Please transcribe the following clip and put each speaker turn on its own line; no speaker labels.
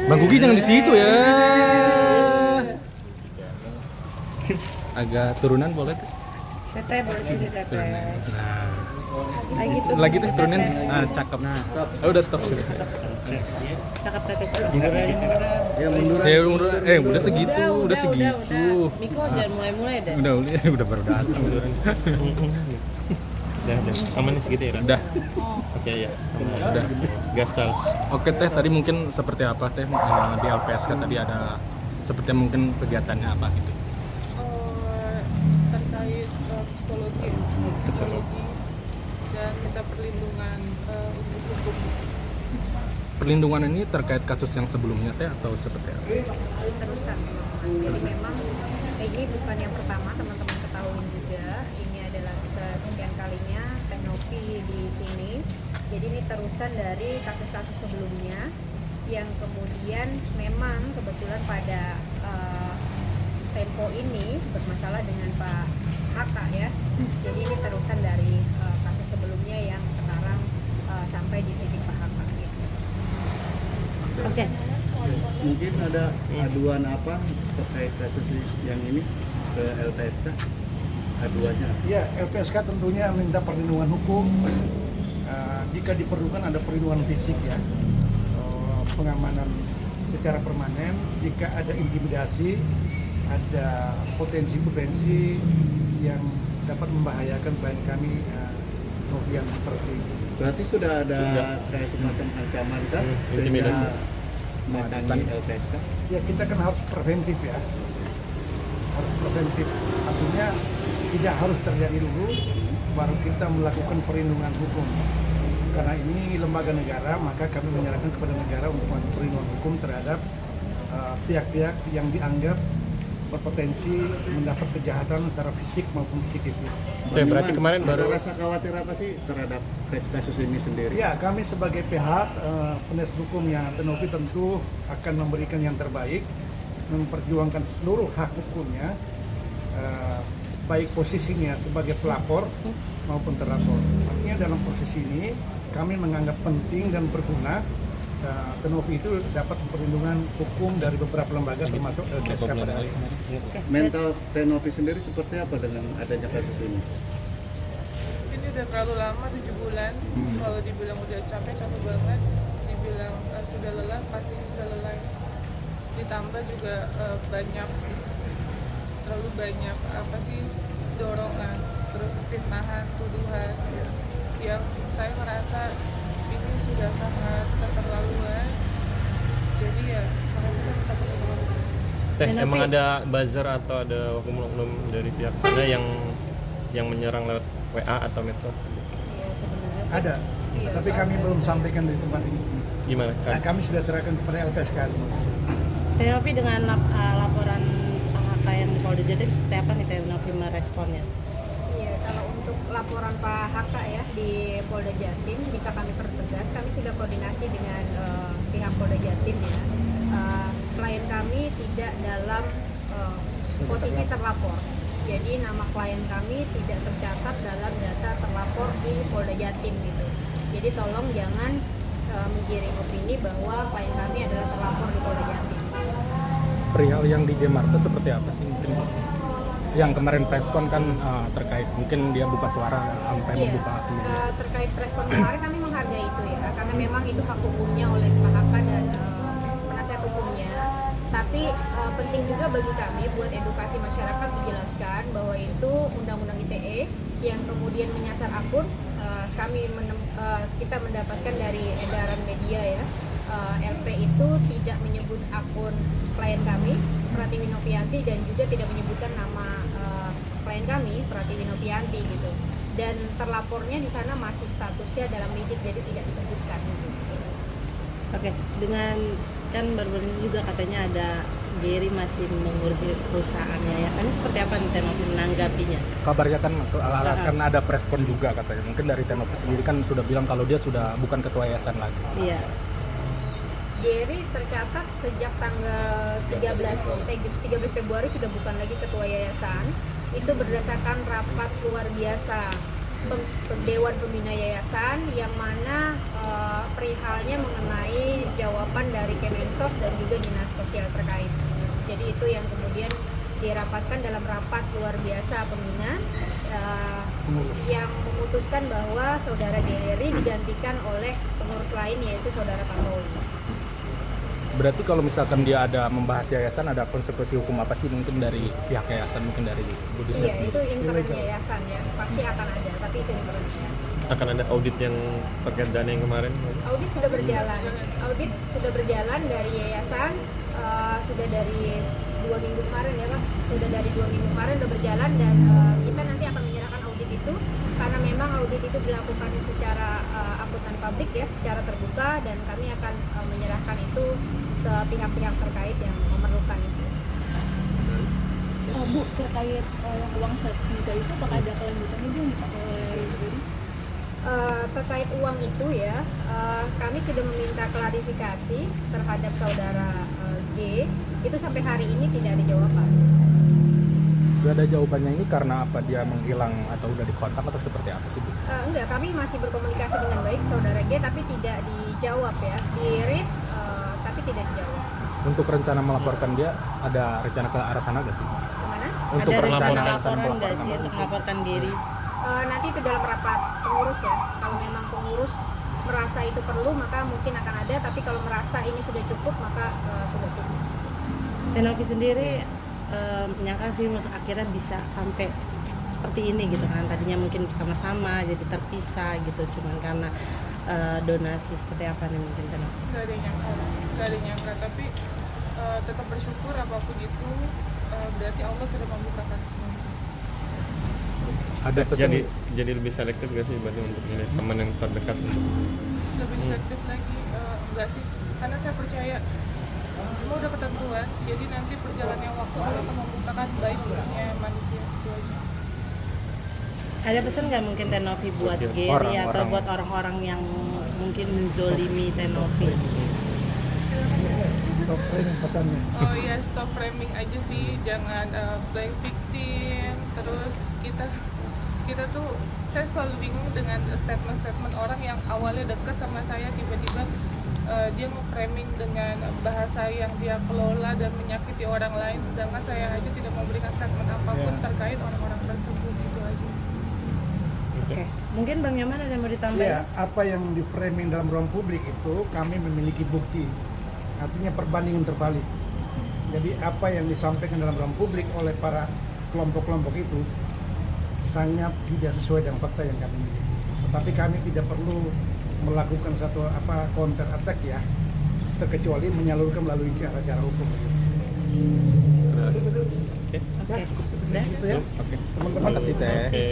Bang Gugi jangan di situ ya. Agak turunan boleh tuh.
Teteh boleh sini teteh.
Nah,
Lagi
teh turunan. Ah, cakep. Nah, stop. Oh, udah stop sudah.
Cakep teteh cakep.
Ya mundur.
Udah segitu, udah segitu.
Miko jangan mulai-mulai deh.
Udah baru datang.
Udah. Aman nih segitu ya?
Udah.
Oke ya.
Udah.
Gas Cal.
Oke teh, tadi mungkin seperti apa teh di LPSK tadi ada seperti mungkin kegiatannya apa gitu?
Terkait psikologi dan minta perlindungan untuk hukum.
Perlindungan ini terkait kasus yang sebelumnya teh atau seperti apa?
Terusan jadi memang ini bukan yang pertama, teman-teman ketahui juga ini adalah kesekian kalinya Teknopi di sini. Jadi ini terusan dari kasus-kasus sebelumnya yang kemudian memang kebetulan pada tempo ini bermasalah dengan Pak HK ya. Jadi ini terusan dari kasus sebelumnya yang sekarang sampai di titik Pak HK gitu.
Oke.
Mungkin ada aduan apa terkait kasus yang ini ke LPSK? Aduannya?
Ya, LPSK tentunya minta perlindungan hukum. Jika diperlukan ada perlindungan fisik ya, pengamanan secara permanen. Jika ada intimidasi, ada potensi-potensi yang dapat membahayakan klien kami, yang seperti itu.
Berarti sudah ada kayak semacam ancaman kan?
Intimidasi.
Mendatangi LPSK?
Ya kita kan harus preventif ya, harus preventif. Artinya tidak harus terjadi dulu, baru kita melakukan perlindungan hukum. Karena ini lembaga negara, maka kami menyerahkan kepada negara untuk melakukan perlindungan hukum terhadap pihak-pihak yang dianggap berpotensi mendapat kejahatan secara fisik maupun psikis.
Oke, berarti kemarin
ada
baru
rasa khawatir apa sih terhadap kasus ini sendiri?
Ya, kami sebagai pihak penasihat hukumnya Teknopi tentu akan memberikan yang terbaik, memperjuangkan seluruh hak hukumnya, baik posisinya sebagai pelapor maupun terlapor. Artinya dalam posisi ini kami menganggap penting dan berguna Teknopi itu dapat perlindungan hukum dari beberapa lembaga termasuk LPSK pada hari ini.
Mental Teknopi sendiri seperti apa dengan adanya kasus ini?
Ini udah terlalu lama, 7 bulan. Kalau dibilang udah capek banget, dibilang sudah lelah, pasti sudah lelah. Ditambah juga terlalu banyak apa sih dorongan, terus fitnahan, tuduhan yang saya merasa ini sudah sangat keterlaluan. Jadi ya makanya kita minta perlindungan.
Teh, emang ada buzzer atau ada oknum-oknum dari pihak sana yang menyerang lewat WA atau medsos?
Iya sebenarnya sih.
Ada,
Iya,
tapi kami belum sampaikan di tempat ini.
Gimana
Nah,
kan?
kami sudah serahkan kepada LPSK.
Teknopi dengan laporan HK yang di Polda Jatim seperti apa nih Teknopi meresponnya?
Iya, kalau untuk laporan Pak HK ya di Polda Jatim bisa kami pertegas, kami sudah koordinasi dengan pihak Polda Jatim ya. Klien kami tidak dalam posisi terlapor. Jadi nama klien kami tidak tercatat dalam data terlapor di Polda Jatim gitu. Jadi tolong jangan menggiring opini bahwa klien kami adalah terlapor di Polda Jatim.
Perihal yang di Jamarta seperti apa sih mungkin? Yang kemarin preskon kan terkait mungkin dia buka suara sampai
Iya,
membuka akun.
terkait respon kemarin kami menghargai itu ya, karena memang itu hak hukumnya oleh Pak HK dan penasihat hukumnya. Tapi penting juga bagi kami buat edukasi masyarakat dijelaskan bahwa itu Undang-Undang ITE yang kemudian menyasar akun. Kita mendapatkan dari edaran media ya, LP itu tidak menyebut akun klien kami Pratiwi Novianti dan juga tidak menyebutkan nama klien kami Pratiwi Novianti gitu, dan terlapornya di sana masih statusnya dalam lidik jadi tidak disebutkan gitu.
Oke, dengan kan baru-baru ini juga katanya ada Gary masih mengurusi perusahaan yayasannya, seperti apa nih Teknopi menanggapinya?
Kabarnya kan akan ada preskon juga katanya. Mungkin dari Teknopi sendiri kan sudah bilang kalau dia sudah bukan ketua yayasan lagi.
Iya.
Gary tercatat sejak tanggal 13 Februari sudah bukan lagi ketua yayasan. Itu berdasarkan rapat luar biasa Dewan Pembina Yayasan yang mana perihalnya mengenai jawaban dari Kemensos dan juga Dinas Sosial terkait. Jadi itu yang kemudian dirapatkan dalam rapat luar biasa pembina yang memutuskan bahwa saudara Geri digantikan oleh pengurus lain yaitu saudara Tantowi.
Berarti kalau misalkan dia ada membahas yayasan, ada konsekuensi hukum apa sih mungkin dari pihak yayasan, mungkin dari Budisnya
Iya,
sendiri?
itu intern yayasan ya, pasti akan ada, tapi itu intern.
Akan ada audit yang terkait dana yang kemarin?
Audit sudah berjalan dari yayasan, sudah dari 2 minggu kemarin ya Pak, sudah dari 2 minggu kemarin sudah berjalan dan kita nanti akan menyerahkan audit itu karena memang audit itu dilakukan secara akuntan publik ya, secara terbuka dan kami akan menyerahkan itu ke pihak-pihak terkait yang memerlukan itu.
Bu, terkait yang uang 100 juta itu apakah ada kelanjutannya Bu?
Terkait uang itu ya, kami sudah meminta klarifikasi terhadap saudara G. Itu sampai hari ini tidak ada jawaban.
Udah ada jawabannya ini karena apa, dia menghilang atau udah dikontak atau seperti apa sih Bu?
Enggak, kami masih berkomunikasi dengan baik saudara G, tapi tidak dijawab ya. Di-read, tapi tidak dijawab.
Untuk rencana melaporkan dia, ada rencana ke arah sana gak sih?
Kemana?
Untuk
Ada rencana
rencana
laporan nggak sih untuk melaporkan diri?
Nanti itu dalam rapat pengurus ya. Kalau memang pengurus merasa itu perlu, maka mungkin akan ada. Tapi kalau merasa ini sudah cukup, maka sudah cukup.
Tenovi sendiri menyangka sih akhirnya bisa sampai seperti ini gitu kan. Tadinya mungkin bersama-sama jadi terpisah gitu, cuman karena donasi seperti apa nih mungkin Tenovi?
Gak ada yang nyangka, tapi tetap bersyukur apapun itu, berarti Allah sudah membukakan semua.
Ada pesan
Jadi lebih selektif gak sih berarti untuk milih teman yang terdekat untuk
Lebih selektif lagi, enggak sih, karena saya percaya semua udah ketentuan, jadi nanti perjalannya waktu Allah akan membukakan baiknya manusia itu aja.
Ada pesan nggak mungkin Tenovi buat Geri atau
Orang-orang.
buat orang-orang yang mungkin menzolimi Tenovi?
Stop framing pesannya.
Oh iya, stop framing aja sih, jangan play victim. Terus kita tuh, saya selalu bingung dengan statement-statement orang yang awalnya dekat sama saya, tiba-tiba dia nge-framing dengan bahasa yang dia kelola dan menyakiti orang lain, sedangkan saya aja tidak memberikan statement apapun terkait orang-orang tersebut. Itu aja.
Oke, mungkin Bang Yaman ada yang mau ditambahin?
Ya, apa yang di framing dalam ruang publik itu kami memiliki bukti. Artinya perbandingan terbalik. Jadi apa yang disampaikan dalam ruang publik oleh para kelompok-kelompok itu sangat tidak sesuai dengan fakta yang kami miliki. Tetapi kami tidak perlu melakukan satu counter attack ya, terkecuali menyalurkan melalui cara-cara hukum.
Oke,
Oke, udah?
Itu ya.
oke.
Teman-teman.
Terima kasih Teh.
Oke.